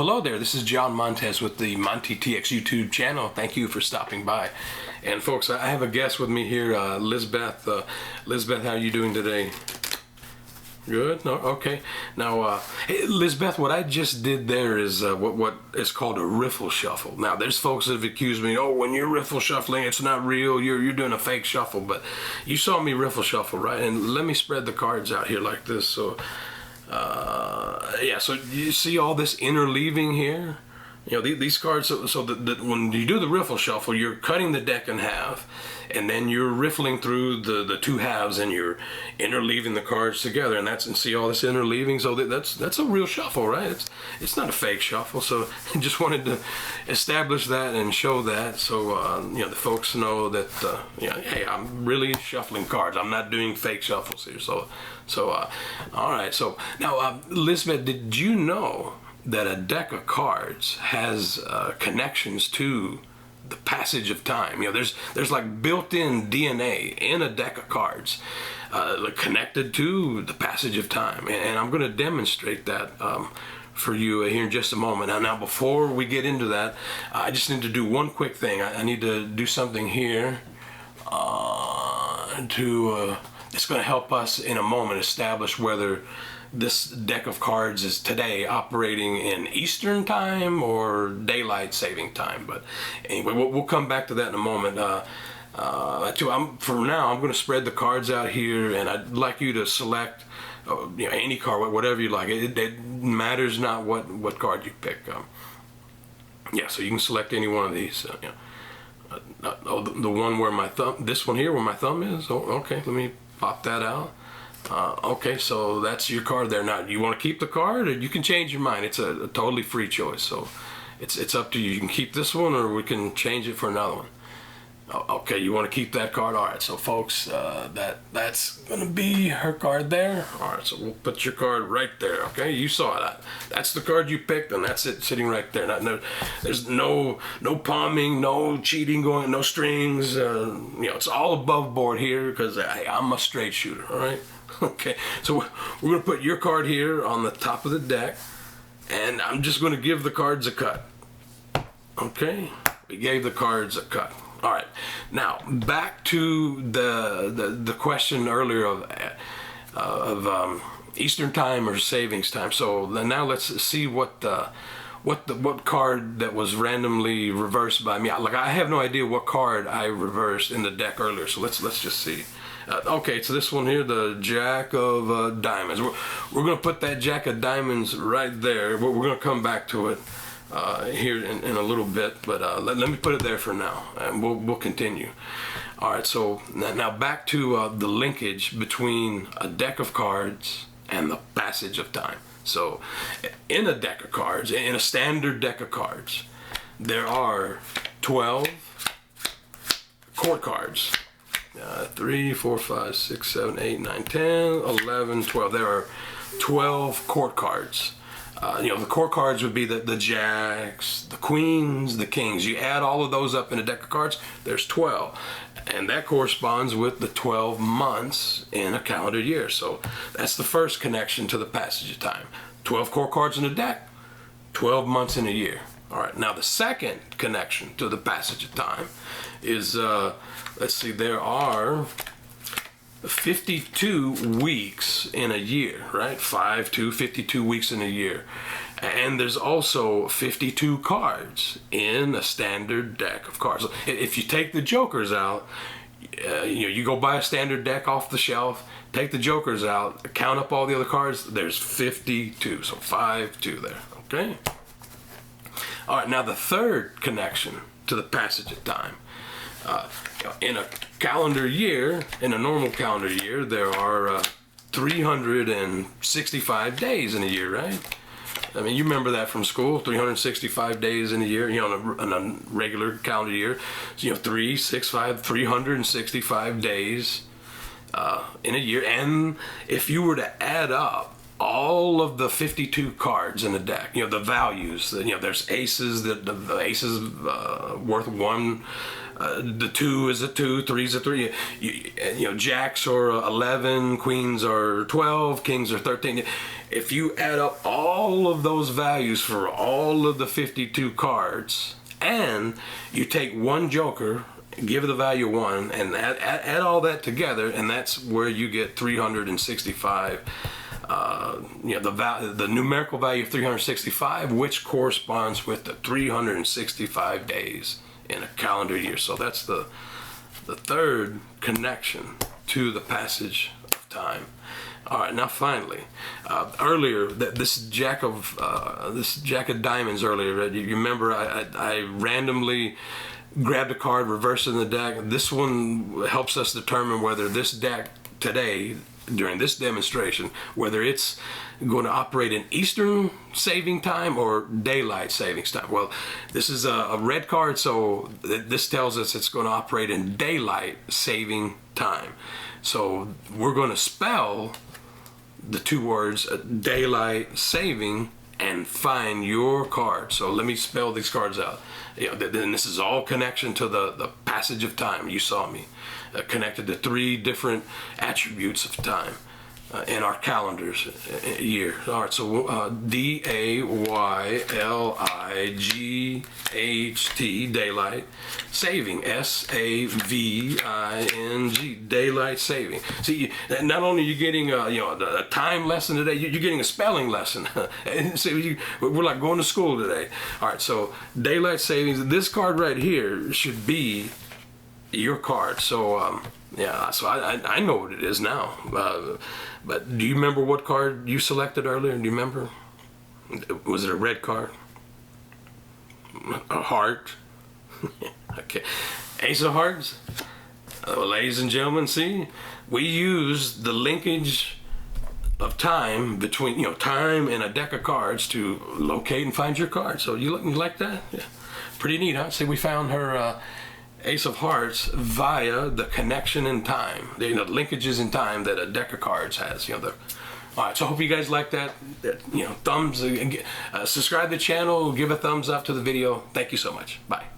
Hello there, this is John Montez with the Monty TX YouTube channel. Thank you for stopping by. And folks, I have a guest with me here, Lizbeth. Lizbeth, how are you doing today? Good? No? Okay. Now, hey, Lizbeth, what I just did there is what is called a riffle shuffle. Now, there's folks that have accused me, oh, when you're riffle shuffling, it's not real, you're doing a fake shuffle. But you saw me riffle shuffle, right? And let me spread the cards out here like this. So, yeah, so you see all this interleaving here? You know, these cards, so that when you do the riffle shuffle, you're cutting the deck in half, and then you're riffling through the two halves, and you're interleaving the cards together, and see all this interleaving. So that's a real shuffle, right? It's not a fake shuffle. So I just wanted to establish that and show that, so you know, the folks know that you know, hey, I'm really shuffling cards. I'm not doing fake shuffles here. So all right. So now, Lisbeth, did you know that a deck of cards has connections to the passage of time? You know, there's like built-in DNA in a deck of cards connected to the passage of time, and I'm going to demonstrate that for you here in just a moment. Now, before we get into that, I just need to do one quick thing. I need to do something here it's going to help us in a moment establish whether this deck of cards is today operating in Eastern time or daylight saving time. But anyway, we'll come back to that in a moment. For now, I'm going to spread the cards out here, and I'd like you to select you know, any card, whatever you like. It matters not what card you pick. Yeah, so you can select any one of these. The one where my thumb, this one here where my thumb is. Oh, okay, let me pop that out. Okay, so that's your card there. Now, you want to keep the card, or you can change your mind. It's a totally free choice, so it's up to you. You can keep this one, or we can change it for another one. Okay, you want to keep that card. All right, so folks, that's gonna be her card there. All right, so we'll put your card right there. Okay, you saw it. That's the card you picked, and that's it sitting right there. There's no palming, no cheating going, no strings. You know, it's all above board here because I'm a straight shooter. All right. Okay, so we're gonna put your card here on the top of the deck, and I'm just gonna give the cards a cut. Okay, we gave the cards a cut. All right, now back to the question earlier of Eastern time or savings time. So now let's see what card that was randomly reversed by me. Like, I have no idea what card I reversed in the deck earlier. So let's just see. Okay, so this one here, the Jack of Diamonds. We're going to put that Jack of Diamonds right there. We're going to come back to it here in a little bit, but let me put it there for now, and we'll continue. All right, so now back to the linkage between a deck of cards and the passage of time. So in a deck of cards, in a standard deck of cards, there are 12 court cards. 3, 4, 5, 6, 7, 8, 9, 10, 11, 12. There are 12 court cards. You know, the court cards would be the jacks, the queens, the kings. You add all of those up in a deck of cards, there's 12. And that corresponds with the 12 months in a calendar year. So that's the first connection to the passage of time. 12 court cards in a deck, 12 months in a year. All right, now the second connection to the passage of time is, let's see, there are 52 weeks in a year, right? 52 weeks in a year. And there's also 52 cards in a standard deck of cards. If you take the jokers out, you know, you go buy a standard deck off the shelf, take the jokers out, count up all the other cards, there's 52. So 52 there, okay? All right, now the third connection to the passage of time. In a calendar year, in a normal calendar year, there are 365 days in a year, right? I mean, you remember that from school, 365 days in a year, you know, in a regular calendar year. So, you know, 365 days in a year. And if you were to add up all of the 52 cards in the deck, you know, the values, you know, there's aces, the aces worth 1, the 2 is a 2, 3 is a 3, you know, jacks are 11, queens are 12, kings are 13. if you add up all of those values for all of the 52 cards, and you take one joker, give the value 1, and add all that together, and that's where you get 365. The numerical value of 365, which corresponds with the 365 days in a calendar year. So that's the third connection to the passage of time. All right, now finally, earlier this jack of diamonds earlier. You remember I randomly grabbed a card, reversed it in the deck. This one helps us determine whether this deck today, during this demonstration, whether it's going to operate in Eastern saving time or daylight savings time. Well, this is a red card, so this tells us it's going to operate in daylight saving time. So we're going to spell the two words daylight saving and find your card. So let me spell these cards out. Then this is all connection to the passage of time. You saw me connected to 3 different attributes of time in our calendars year. All right, so D-A-Y-L-I-G-H-T, daylight saving, S-A-V-I-N-G, daylight saving. See, not only are you getting a time lesson today, you're getting a spelling lesson. See, we're like going to school today. All right, so daylight savings. This card right here should be your card. So so I know what it is now. But do you remember what card you selected earlier? Do you remember? Was it a red card? A heart? Okay. Ace of Hearts? Ladies and gentlemen, see? We use the linkage of time between, time and a deck of cards to locate and find your card. So you like that? Yeah. Pretty neat, huh? See, we found her Ace of Hearts via the connection in time, the linkages in time that a deck of cards has. All right, so I hope you guys like that. Thumbs, subscribe to the channel, give a thumbs up to the video. Thank you so much. Bye.